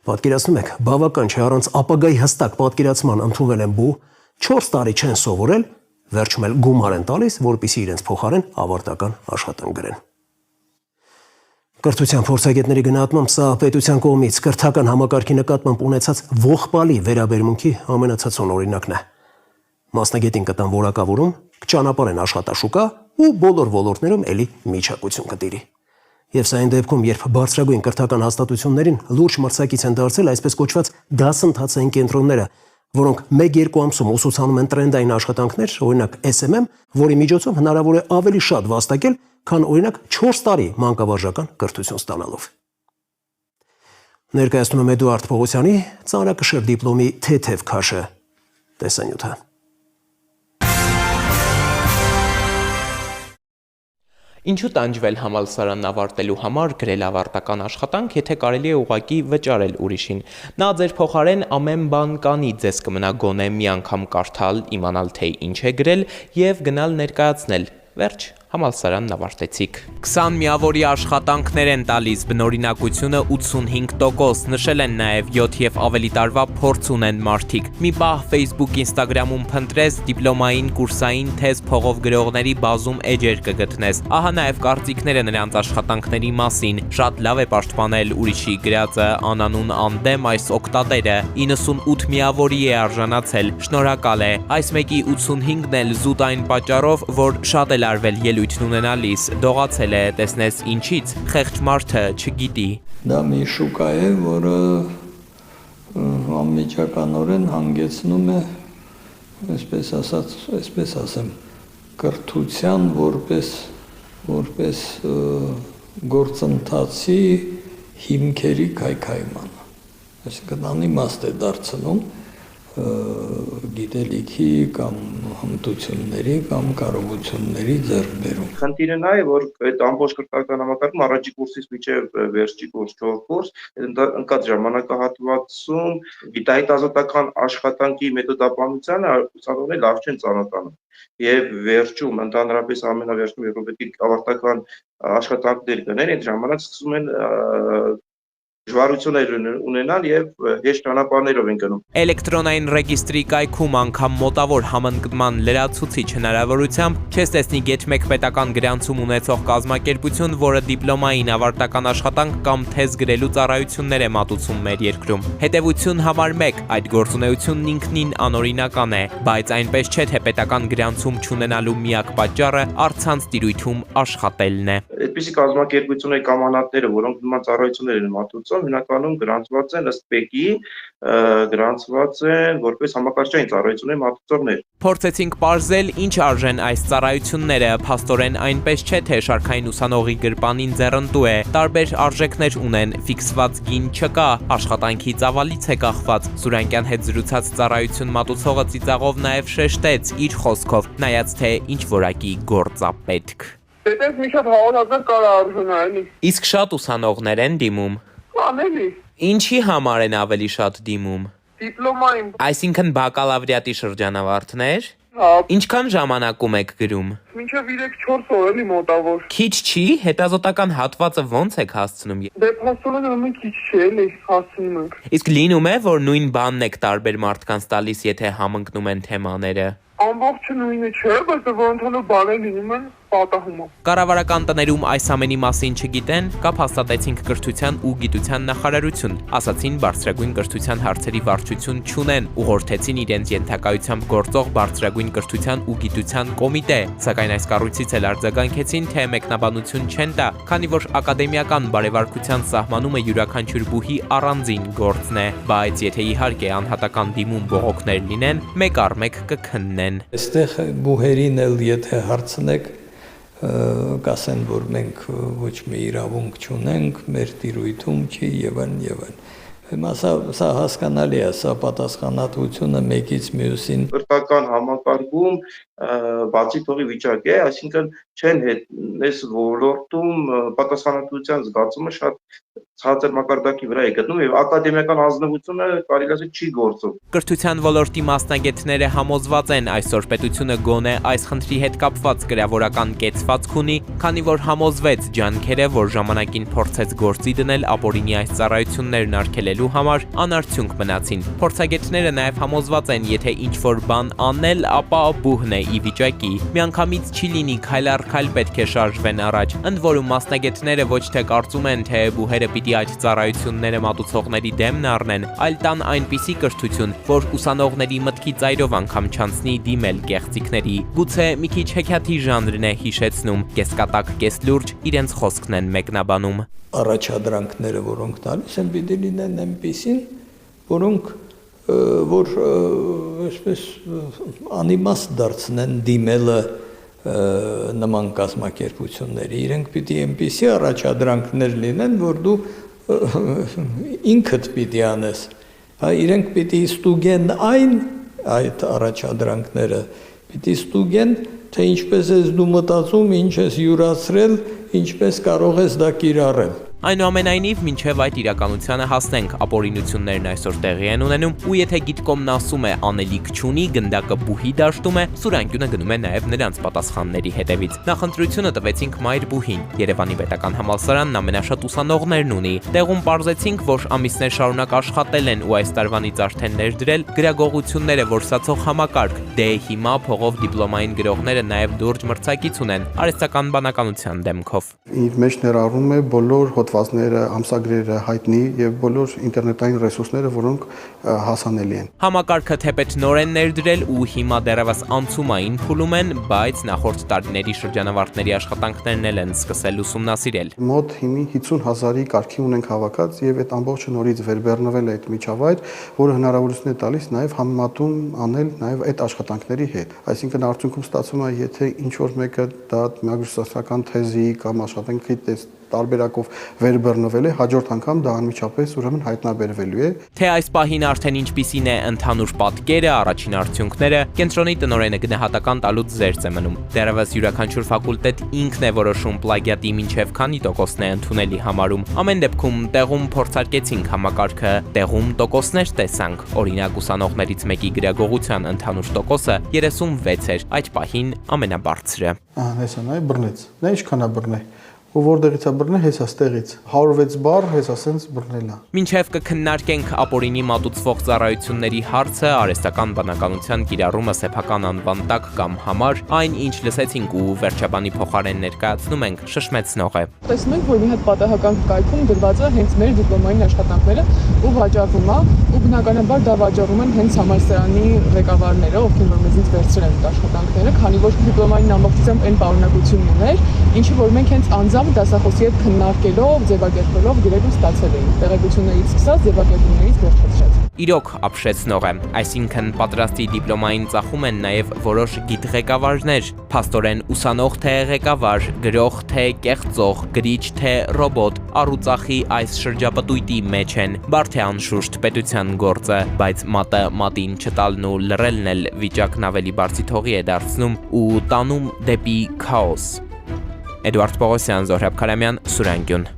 Պատկերացնում եք, բավական չէ առանց ապագայի հստակ պատկերացման ընդունվել են բու, 4 տարի չեն սովորել, վերջում էլ գումար են տալիս, որպեսզի իրենց փոխարեն ավարտական աշխատանք գրեն։ Կրթության փորձագետների գնահատմամբ սա պետության կողմից կրթական համակարգի նկատմամբ ունեցած ողբալի վերաբերմունքի ամենացածուն օրինակն է։ Մասնագետին կտան որակավորում, կճանապարհեն աշխատաշուկա ու բոլոր ոլորտներում էլի միջակայություն կտիրի։ Եվ սա այն դեպքում, երբ բարձրագույն կրթական հաստատություններին լուրջ մրցակից են դարձել այսպես կոչված դասընթացային կենտրոնները, որոնք 1-2 ամսում ուսուցանում են տրենդային աշխատանքներ, օրինակ SMM, որի միջոցով հնարավոր է ավելի շատ վաստակել, քան օրինակ 4 տարի մանկավարժական կրթություն ստանալով։ Ներկայացնում եմ Էդուարդ Պողոսյանի ծանրակշիռ դիպլոմի թեթև քաշը տեսանյութը։ Ինչու տանջվել համալսարանն ավարտելու համար գրել ավարտական աշխատանք, եթե կարելի է ուղղակի վճարել ուրիշին։ Նա ձեր փոխարեն ամեն բան կանի, ձեզ կմնա գոնե մի անգամ կարդալ, իմանալ թե ինչ է գրել եւ գնալ ներկայացնել։ Վերջ, համալսարանն ավարտեցիք։ 20 միավորի աշխատանքներ են տալիս, բնօրինակությունը 85%, նշել են նաև 7 եւ ավելի տարվա փորձ ունեն մարդիկ։ Մի պահ Facebook, Instagram-ում փնտրես դիպլոմային, կուրսային, թեզ փողով գրողների բազում էջեր կգտնես։ Ահա նաև կարծիքները նրանց աշխատանքների մասին։ Շատ լավ է պաշտպանել ուրիշի գրածը, անանուն անդեմ այս օկտատերը 98 միավորի է արժանացել։ Շնորհակալ է։ Այս մեկի 85-ն էլ զուտ այն պատճառով, որ շատ էլ արվել ելույթն ունենալիս, դողացել է, տեսնես ինչից, խեղճ մարդը չգիտի։ Դա մի շուկա է, որը անմիջականորեն հանգեցնում է, այսպես ասեմ, կրթության որպես գործընթացի հիմքերի քայքայման։ Այսինքն անիմաստ է դարձնում գիտելիքի կամ հմտությունների կամ կարողությունների ձեռքբերում։ Խնդիրը նա է, որ այդ ամբողջ կրթական համակարգում առաջի կուրսից մինչև վերջի կուրս, 4 կուրս, ընկած ժամանակահատվածում գիտահետազոտական աշխատանքի մեթոդաբանությանը ուսանողները լավ չեն ծանոթանում։ Եվ վերջում, ընդհանրապես ամենավերջում, երբ պետք է ավարտական աշխատանքներ գնեն, այդ ժամանակ սկսում են դժվարություններ ունենալ եւ հեշտ ճանապարհներով են գնում։ Էլեկտրոնային ռեգիստրի կայքում անգամ մոտավոր համընկման լրացուցիչ հնարավորությամբ չես տեսնի Get1 պետական գրանցում ունեցող կազմակերպություն, որը դիպլոմային ավարտական աշխատանք կամ թեզ գրելու ծառայություններ է մատուցում մեր երկրում։ Հետևություն համար 1, այդ գործունեությունն ինքնին անօրինական է, բայց այնպես չէ, թե պետական գրանցում չունենալու միակ պատճառը առցանց տիրույթում աշխատելն է։ Այդպիսի կազմակերպությունների կամ անհատները, որոնք նման ծառայություններ են մատուցում, հիմնականում գրանցված են ըստ ՊԵԿ-ի, գրանցված են որպես համակարգչային ծառայությունների մատուցողներ։ Փորձեցինք պարզել, ինչ արժեն այս ծառայությունները, փաստորեն այնպես չէ, թե շարքային ուսանողի գրպանին ձեռնտու է, տարբեր արժեքներ ունեն, ֆիքսված գին չկա, աշխատանքի ծավալից է կախված։ Սուրյանկյան հետ զրուցած ծառայություն մատուցողը ծիծաղով նաև շեշտեց իր խոսքով, նայած թե ինչ որակի գործ է պետք։ Դες միշտ 100,000 կարա արժանա, էլի։ Իսկ շատ ուսանողներ են դիմում։ Անելի։ Ինչի համար են ավելի շատ դիմում։ Դիպլոմային։ Այսինքն բակալավրիատի շրջանավարտներ։ Ինչքան ժամանակում եք գրում։ Մինչև 3-4 օր էլի մոտավոր։ Քիչ չի, հետազոտական հատվածը ոնց եք հասցնում։ Դե փաստորեն ուրեմն քիչ չէ, էլի հասցնում ենք։ Իսկ լինում է, որ նույն բանն եք տարբեր մարդկանց տալիս, եթե համընկնում են թեմաները։ Ամբողջը նույնը չէ, բայց որոնցանով բաներ լինում են պատահում։ Կառավարական տներում այս ամենի մասին չգիտեն, կապ հաստատեցինք կրթության ու գիտության նախարարություն, ասացին բարձրագույն կրթության հարցերի վարչություն չունեն, ուղղորդեցին իրենց ենթակայությամբ գործող բարձրագույն կրթության ու գիտության կոմիտե, սակայն այս կառույցից էլ արձագանքեցին, թե մեկնաբանություն չեն տա, քանի որ ակադեմիական բարեվարկության սահմանումը յուրաքանչյուր բուհի առանձին գործն է, բայց եթե իհարկե անհատական դիմում բողոքներ լինեն, մեկ առ մեկ կքննեն։ Այստեղ բուհերին էլ եթե հարցնեք, կասեն, որ մենք ոչ մի իրավունք չունենք, մեր տիրույթում չի եւ այլն։ Հիմա սա հասկանալի է, սա պատասխանատվությունը մեկից մյուսին։ Կրթական համակարգում բացի թողի վիճակ է, այսինքն չեն այս ոլորտում պատասխանատվության զգացումը շատ ցածր մակարդակի վրա է գտնում եւ ակադեմիական ազնվությունը կարելի ասել չի գործում։ Կրթության ոլորտի մասնագետները համոզված են այսօր պետությունը գոնե այս խնդրի հետ կապված գրավորական կեցվածք ունի, քանի որ համոզվեց ջանքերը, որ ժամանակին փորձեց գործի դնել ապօրինի այս ծառայություններն արգելելու համար, անարդյունք մնացին։ Փորձագետները նաև համոզված են, եթե ինչ-որ բան անել, ապա բուհն է ի վիճակի։ Միանգամից չի լինի քայլ առ քայլ պետք է շարժվեն առաջ։ Ընդ որում մասնագետները ոչ թե կարծում են, թե բուհերը պիտի այդ ծառայությունները մատուցողների դեմն առնեն, այլ տան այնպիսի կրթություն, որ ուսանողների մտքի ծայրով անգամ չանցնի դիմել կեղծիքների։ Գուցե մի քիչ հեքիաթի ժանրն է հիշեցնում, կեսկատակ, կեսլուրջ իրենց խոսքն են մեկնաբանում։ Առաջադրանքները, որոնք տալիս են, պիտի լինեն այնպիսին, որոնք որ այսպես անիմաստ դարձնեն դիմելը նման կազմակերպությունների, իրենք պիտի այնպիսի առաջադրանքներ լինեն, որ դու ինքդ պիտի անես, իրենք պիտի ստուգեն այդ առաջադրանքները, պիտի ստուգեն, թե ինչպես ես դու մտածում, ինչ ես յուրացրել, ինչպես կարող ես դա կիրառել։ Այնուամենայնիվ, մինչև այդ իրականությանը հասնենք, ապօրինություններն այսօր տեղի են ունենում, ու եթե գիտկոմն ասում է անելիք չունի, գնդակը բուհի դաշտում է, Սուրանկյունը գնում է նաև նրանց պատասխանների հետևից։ Նախընտրությունը տվեցինք Մայր բուհին, Երևանի պետական համալսարանն ամենաշատ ուսանողներն ունի։ Տեղում պարզեցինք, որ ամիսներ շարունակ աշխատել են ու այս տարվանից արդեն ներդրել գրագողությունները որսացող համակարգ, դե հիմա փողով դիպլոմային գրողները նաև լուրջ մրցակից ունեն արհեստական բանականության դեմքով։ Իր մեջ ներառում է բոլոր հոդվածները, ամսագրերը հայտնի եւ բոլոր ինտերնետային ռեսուրսները, որոնք հասանելի են։ Համակարգը թեպետ նոր են ներդրել ու հիմա դեռևս անցումային փուլում են, բայց նախորդ տարիների շրջանավարտների աշխատանքներն են սկսել ուսումնասիրել։ Մոտ 50,000-ի կարգի ունենք հավաքած եւ այդ ամբողջը նորից վերբեռնվել է այդ միջավայր, որը հնարավորություն է տալիս նաեւ համեմատում անել նաեւ այդ աշխատանքների հետ։ Այսինքն արդյունքում ստացվում է, եթե ինչ որ մեկը դա մագիստրական թեզի կամ աշխատանքի տարբերակով վերբեռնվել է, հաջորդ անգամ դա անմիջապես ուրեմն հայտնաբերվելու է։ Թե այս պահին արդեն ինչպիսին է ընդհանուր պատկերը, առաջին արդյունքները, կենտրոնի տնօրենը գնահատական տալուց զերծ է մնում։ Դեռևս յուրաքանչյուր ֆակուլտետ ինքն է որոշում պլագիատի մինչև քանի տոկոսն է ընդունելի համարում։ Ամեն դեպքում տեղում փորձարկեցինք համակարգը, տեղում տոկոսներ տեսանք։ Օրինակ ուսանողներից մեկի գրագողության ընդհանուր տոկոսը 36 էր, այդ պահին ամենաբարձրը։ Հեսա նայ բռնեց։ Նա ինչքան է բռնել։ Ու որտեղից է բռնել, հեսա ստեղից 106 բառ, հեսա սենց բռնել է։ Մինչև կքննարկենք ապօրինի մատուցվող ծառայությունների հարցը, արհեստական բանականության կիրառումը սեփական անվան տակ կամ համար, այն ինչ լսեցինք ու վերջաբանի փոխարեն ներկայացնում ենք, շշմեցնող է։ Տեսնում ենք, որ մի հատ պատահական կայքում դրված է հենց մեր դիպլոմային աշխատանքները ու վաճառվում է, ու բնականաբար դա վաճառում են հենց համալսարանի ղեկավարները, ովքեր որ մեզից վերցրել են այդ աշխատանքները, քանի որ դիպլոմային ամբողջությամբ այն պարունակությունն ուներ, ինչը որ մենք հենց անձամբ դասախոսի հետ քննարկելով, ձևակերպելով գրել ու ստացել էինք, տեղեկություններից սկսած ձևակերպումներից վերջացրած։ Իրոք ապշեցնող է, այսինքն պատրաստի դիպլոմային ծախում են նաև որոշ գիտղեկավարներ, փաստորեն ուսանող թե ղեկավար, գրող թե կեղծող, գրիչ թե ռոբոտ, առուծախի այս շրջապտույտի մեջ են, բարդ է անշուշտ պետության գործը, բայց մատը մատին չտալն ու լռելն էլ վիճակն ավելի բարձիթողի է դարձնում ու տանում դեպի քաոս։ Էդուարդ Պողոսյան, Զոհրաբ Քարամյան, Սուրանկյուն։